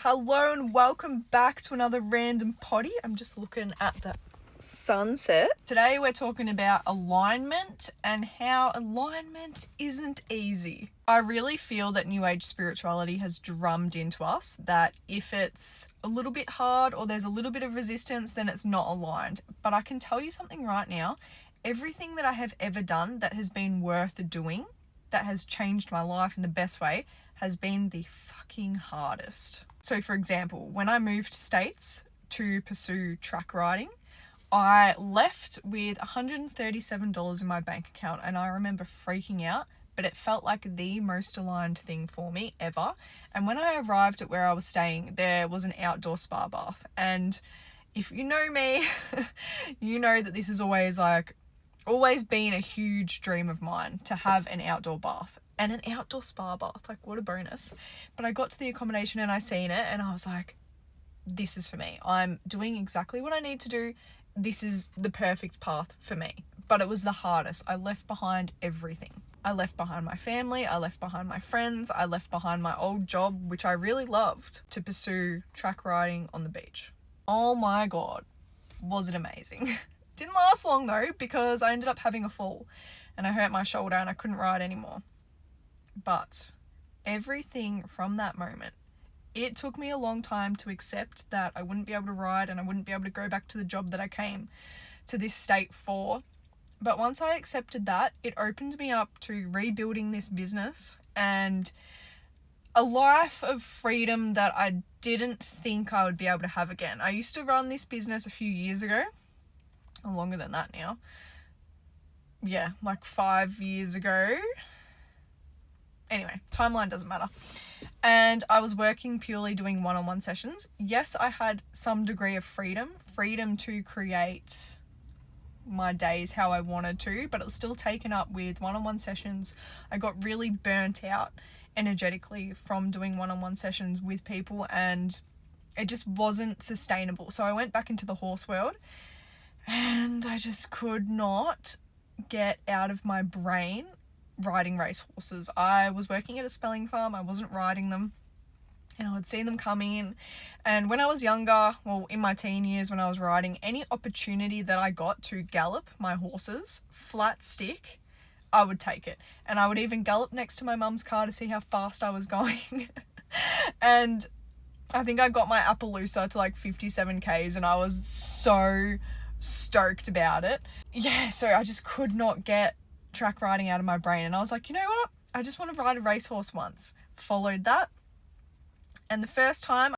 Hello and welcome back to another random potty. I'm just looking at the sunset. Today we're talking about alignment and how alignment isn't easy. I really feel that New Age spirituality has drummed into us that if it's a little bit hard or there's a little bit of resistance, then it's not aligned. But I can tell you something right now. Everything that I have ever done that has been worth doing, that has changed my life in the best way, has been the fucking hardest. So for example, when I moved states to pursue track riding, I left with $137 in my bank account, and I remember freaking out, but it felt like the most aligned thing for me ever. And when I arrived at where I was staying, there was an outdoor spa bath. And if you know me, you know that this is always been a huge dream of mine to have an outdoor bath and an outdoor spa bath. Like, what a bonus. But I got to the accommodation and I seen it and I was like, this is for me. I'm doing exactly what I need to do. This is the perfect path for me. But it was the hardest. I left behind everything. I left behind my family. I left behind my friends. I left behind my old job, which I really loved, to pursue track riding on the beach. Oh my God, was it amazing. Didn't last long though, because I ended up having a fall and I hurt my shoulder and I couldn't ride anymore. But everything from that moment, it took me a long time to accept that I wouldn't be able to ride and I wouldn't be able to go back to the job that I came to this state for. But once I accepted that, it opened me up to rebuilding this business and a life of freedom that I didn't think I would be able to have again. I used to run this business a few years ago. Longer than that now. Yeah, like 5 years ago. Anyway, timeline doesn't matter. And I was working purely doing one-on-one sessions. Yes, I had some degree of freedom to create my days how I wanted to, but it was still taken up with one-on-one sessions. I got really burnt out energetically from doing one-on-one sessions with people and it just wasn't sustainable. So I went back into the horse world. And I just could not get out of my brain riding racehorses. I was working at a spelling farm. I wasn't riding them. And I would see them come in. And when I was younger, well, in my teen years when I was riding, any opportunity that I got to gallop my horses, flat stick, I would take it. And I would even gallop next to my mum's car to see how fast I was going. And I think I got my Appaloosa to like 57 Ks and I was so stoked about it. Yeah, so I just could not get track riding out of my brain and I was like, you know what, I just want to ride a racehorse once. Followed that, and the first time